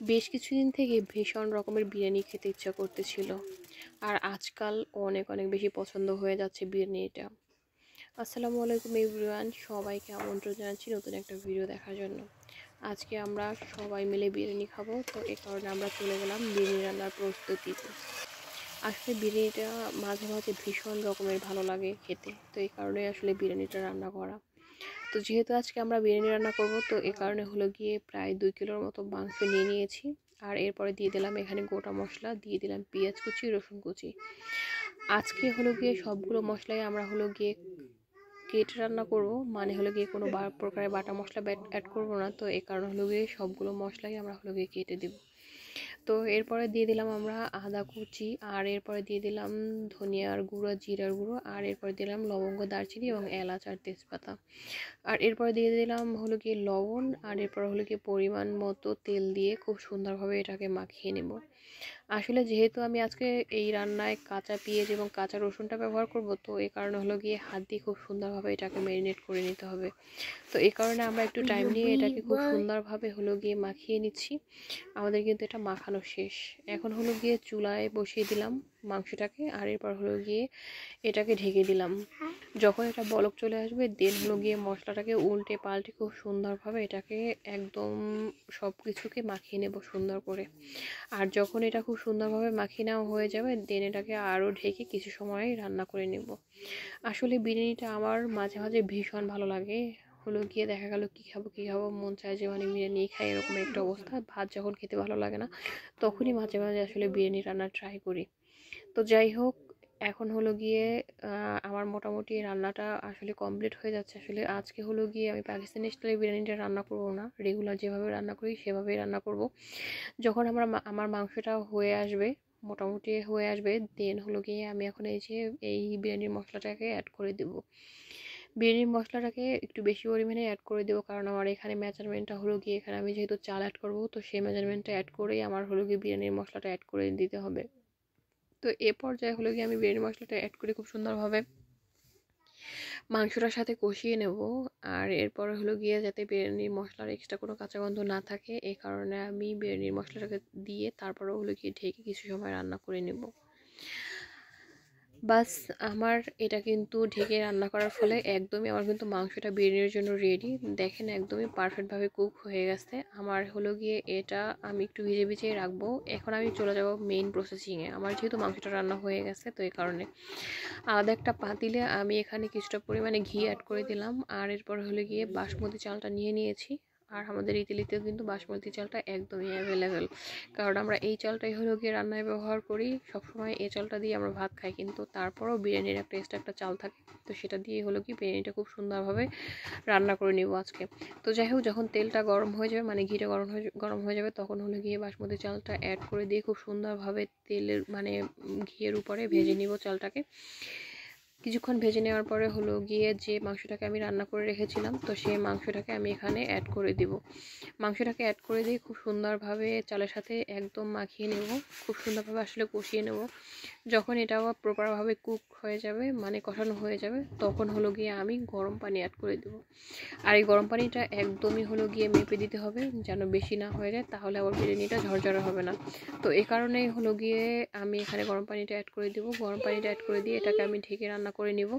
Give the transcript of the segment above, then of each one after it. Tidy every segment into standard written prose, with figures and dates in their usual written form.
বেশ কিছুদিন থেকে ভীষণ রকমের বিরিয়ানি খেতে ইচ্ছা করতেছিল। আর আজকাল অনেক অনেক বেশি পছন্দ হয়ে যাচ্ছে বিরিয়ানিটা। আসসালামু আলাইকুম এভরিওয়ান, সবাইকে আমন্ত্রণ জানাচ্ছি নতুন একটা ভিডিও দেখার জন্য। আজকে আমরা সবাই মিলে বিরিয়ানি খাবো, তো এই কারণে আমরা চলে গেলাম বিরিয়ানি রান্নার প্রস্তুতিতে। আসলে বিরিয়ানিটা মাঝে মাঝে ভীষণ রকমের ভালো লাগে খেতে, তো এই কারণে আসলে বিরিয়ানিটা রান্না করা। তো যেহেতু আজকে আমরা বিরিয়ানি রান্না করব, তো এই কারণে হলো গিয়ে প্রায় 2 কিলোর মতো মাংস নিয়ে নিয়েছি। আর এরপরে দিয়ে দিলাম এখানে গোটা মশলা, দিয়ে দিলাম পেঁয়াজ কুচি, রসুন কুচি। আজকে হলো গিয়ে সবগুলো মশলাই আমরা হলো গিয়ে কেটে রান্না করব, মানে হলো গিয়ে কোনো প্রকারের বাটা মশলা অ্যাড করব না। তো এই কারণে হলো গিয়ে সবগুলো মশলাই আমরা হলো গিয়ে কেটে দেব। তো এরপরে দিয়ে দিলাম আমরা আদা কুচি, আর এরপরে দিয়ে দিলাম ধনিয়ার গুঁড়ো, জিরার গুঁড়ো, আর এরপরে দিলাম লবঙ্গ, দারচিনি এবং এলাচ আর তেজপাতা। আর এরপরে দিয়ে দিলাম হলো গিয়ে লবণ, আর এরপর হলো গিয়ে পরিমাণ মতো তেল দিয়ে খুব সুন্দরভাবে এটাকে মাখিয়ে নেব। আসলে যেহেতু আমি আজকে এই রান্নায় কাঁচা পেঁয়াজ এবং কাঁচা রসুনটা ব্যবহার করব, তো এই কারণে হলো গিয়ে হাত দিয়ে খুব সুন্দরভাবে এটাকে ম্যারিনেট করে নিতে হবে। তো এই কারণে আমরা একটু টাইম নিয়ে এটাকে খুব সুন্দরভাবে হলো গিয়ে মাখিয়ে নিচ্ছি। আমাদের কিন্তু এটা মাখানো শেষ। এখন হলো গিয়ে চুলায় বসিয়ে দিলাম মাংসটাকে, আর এরপর হলো গিয়ে এটাকে ঢেকে দিলাম। যখন এটা বলক চলে আসবে, দেন হলো গিয়ে মশলাটাকে উল্টে পাল্টে খুব সুন্দরভাবে এটাকে একদম সব কিছুকে মাখিয়ে নেব সুন্দর করে। আর যখন এটা খুব সুন্দরভাবে মাখিয়ে নেওয়া হয়ে যাবে, দেন এটাকে আরও ঢেকে কিছু সময় রান্না করে নেব। আসলে বিরিয়ানিটা আমার মাঝে মাঝে ভীষণ ভালো লাগে। হলো গিয়ে দেখা গেল কী খাবো মন চায় যে মানে বিরিয়ানি খাই, এরকম একটা অবস্থা। ভাত যখন খেতে ভালো লাগে না, তখনই মাঝে মাঝে আসলে বিরিয়ানি রান্না ট্রাই করি। তো যাই হোক, এখন হলো গিয়ে আমার মোটামুটি রান্নাটা আসলে কমপ্লিট হয়ে যাচ্ছে। আসলে আজকে হলো গিয়ে আমি পাকিস্তানি স্টাইলে বিরিয়ানিটা রান্না করব না, রেগুলার যেভাবে রান্না করি সেভাবেই রান্না করব। যখন আমার মাংসটা হয়ে আসবে, মোটামুটি হয়ে আসবে, দেন হলো গিয়ে আমি এখন এই যে এই বিরিয়ানির মশলাটাকে অ্যাড করে দেব। বিরিয়ানির মশলাটাকে একটু বেশি পরিমাণে অ্যাড করে দেবো, কারণ আমার এখানে মেজারমেন্টটা হলো গিয়ে এখানে আমি যেহেতু চাল অ্যাড করবো, তো সেই মেজারমেন্টটা অ্যাড করেই আমার হলো গিয়ে বিরিয়ানির মশলাটা অ্যাড করে দিতে হবে। তো এ পর্যায়ে হলো গিয়ে আমি বিরিয়ানি মশলাটা অ্যাড করে খুব সুন্দরভাবে মাংসটার সাথে কষিয়ে নেব। আর এরপরে হলো গিয়ে যাতে বিরিয়ানির মশলার এক্সট্রা কোনো কাঁচা গন্ধ না থাকে, এই কারণে আমি বিরিয়ানির মশলাটাকে দিয়ে তারপরে হলো গিয়ে ঢেকে কিছু সময় রান্না করে নেব। বাস, আমার এটা কিন্তু ঢেকে রান্না করার ফলে একদমই আমার কিন্তু মাংসটা বিরিয়ানির জন্য রেডি। দেখেন একদমই পারফেক্টভাবে কুক হয়ে গেছে আমার। হলো গিয়ে এটা আমি একটু ভিজে ভিজিয়ে রাখবো। এখন আমি চলে যাব মেইন প্রসেসিংয়ে। আমার যেহেতু মাংসটা রান্না হয়ে গেছে, তো এই কারণে আলাদা একটা পাতিলে আমি এখানে কিছুটা পরিমাণে ঘি অ্যাড করে দিলাম। আর এরপর হলো গিয়ে বাসমতি চালটা নিয়ে নিয়েছি। আর আমাদের ইতালিতেও কিন্তু বাসমতি চালটা একদমই অ্যাভেলেবেল, কারণ আমরা এই চালটাই হলো গিয়ে রান্নায় ব্যবহার করি। সবসময় এই চালটা দিয়ে আমরা ভাত খাই, কিন্তু তারপরেও বিরিয়ানির একটা এক্সট্রা একটা চাল থাকে, তো সেটা দিয়ে হলো কি বিরিয়ানিটা খুব সুন্দরভাবে রান্না করে নেব আজকে। তো যাই হোক, যখন তেলটা গরম হয়ে যাবে, মানে ঘিটা গরম হয়ে যাবে, তখন হলো গিয়ে বাসমতি চালটা অ্যাড করে দিয়ে খুব সুন্দরভাবে তেলের মানে ঘিয়ের উপরে ভেজে নিব চালটাকে। কিছুক্ষণ ভেজে নেওয়ার পরে হলো গিয়ে যে মাংসটাকে আমি রান্না করে রেখেছিলাম, তো সেই মাংসটাকে আমি এখানে অ্যাড করে দিব। মাংসটাকে অ্যাড করে দিয়ে খুব সুন্দরভাবে চালের সাথে একদম মাখিয়ে নেব, খুব সুন্দরভাবে আসলে কষিয়ে নেব। যখন এটা প্রপারভাবে কুক হয়ে যাবে, মানে কষানো হয়ে যাবে, তখন হলো গিয়ে আমি গরম পানি অ্যাড করে দেব। আর এই গরম পানিটা একদমই হলো গিয়ে মেপে দিতে হবে, যেন বেশি না হয়ে যায়, তাহলে আবার বিরিয়ানিটা ঝরঝরে হবে না। তো এই কারণেই হলো গিয়ে আমি এখানে গরম পানিটা অ্যাড করে দেব। গরম পানিটা অ্যাড করে দিয়ে এটাকে আমি ঢেকে রান্না করে নেব।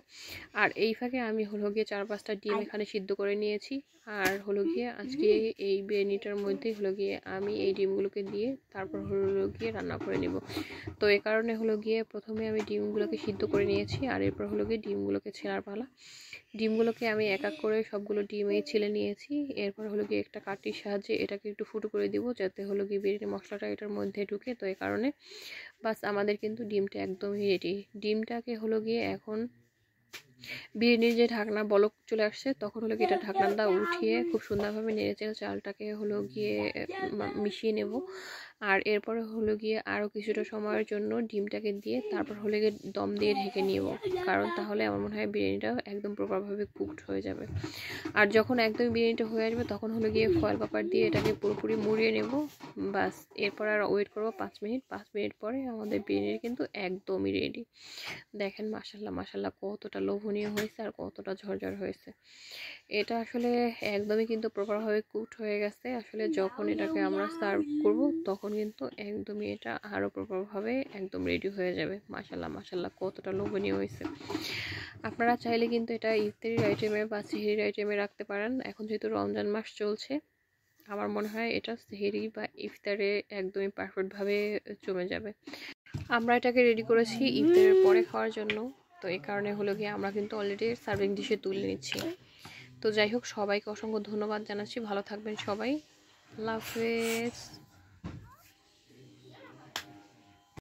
আর এই ফাঁকে আমি হলো গিয়ে 4-5টা ডিম এখানে সিদ্ধ করে নিয়েছি। আর হলো গিয়ে আজকে এই বিরিয়ানিটার মধ্যে হলো গিয়ে আমি এই ডিমগুলোকে দিয়ে তারপর হলো গিয়ে রান্না করে নেব। তো এই কারণে হলো গিয়ে প্রথমে আমি ডিমগুলোকে সিদ্ধ করে নিয়েছি, আর এরপর হলো গিয়ে ডিমগুলোকে ছেঁড়ার পালা। ডিমগুলোকে আমি এক এক করে সবগুলো ডিমই ছিলে নিয়েছি। এরপর হলো গিয়ে একটা কাঠির সাহায্যে এটাকে একটু ফুটো করে দিব, যাতে হলো গিয়ে বিরিয়ানি মশলাটা এটার মধ্যে ঢুকে। তো এই কারণে বাস, আমাদের কিন্তু ডিমটা একদমই রেডি। ডিমটাকে হলো গিয়ে এখন বিরিয়ানির যে ঢাকনা বলক চলে আসছে, তখন হলো গিয়ে এটা ঢাকনাটা উঠিয়ে খুব সুন্দরভাবে নেড়েচেড়ে চালটাকে হলো গিয়ে মিশিয়ে নেব। আর এরপরে হলো গিয়ে আরও কিছুটা সময়ের জন্য ডিমটাকে দিয়ে তারপর হলো গিয়ে দম দিয়ে ঢেকে নিব, কারণ তাহলে আমার মনে হয় বিরিয়ানিটা একদম প্রপারভাবে কুকড হয়ে যাবে। আর যখন একদম বিরিয়ানিটা হয়ে আসবে, তখন হলো গিয়ে ফয়েল পেপার দিয়ে এটাকে পুরোপুরি মুড়িয়ে নেব। বাস, এরপর আর ওয়েট করবো 5 মিনিট। 5 মিনিট পরে আমাদের বিরিয়ানি কিন্তু একদমই রেডি। দেখেন মাশাল্লাহ মাশাল্লাহ কতটা লোভনীয় লোভনীয় হয়েছে আর কতটা ঝরঝর হয়েছে। এটা আসলে একদমই কিন্তু প্রপারভাবে কুকড হয়ে গেছে। আসলে যখন এটাকে আমরা সার্ভ করব তখন কিন্তু একদমই এটা আরও প্রপারভাবে একদম রেডি হয়ে যাবে। মাশাল্লাহ মাশাল্লাহ কতটা লোভনীয় হয়েছে। আপনারা চাইলে কিন্তু এটা ইফতারির আইটেমে বা সেহরির আইটেমে রাখতে পারেন। এখন যেহেতু রমজান মাস চলছে, আমার মনে হয় এটা সেহরি বা ইফতারে একদমই পারফেক্টভাবে জমে যাবে। আমরা এটাকে রেডি করেছি ইফতারের পরে খাওয়ার জন্য। তো এই কারণে হলো গিয়ে আমরা কিন্তু অলরেডি সার্ভিং ডিশে তুলে নিচ্ছি। তো যাই হোক, সবাইকে অসংখ্য ধন্যবাদ জানাচ্ছি। ভালো থাকবেন সবাই। আল্লাহ হাফেজ।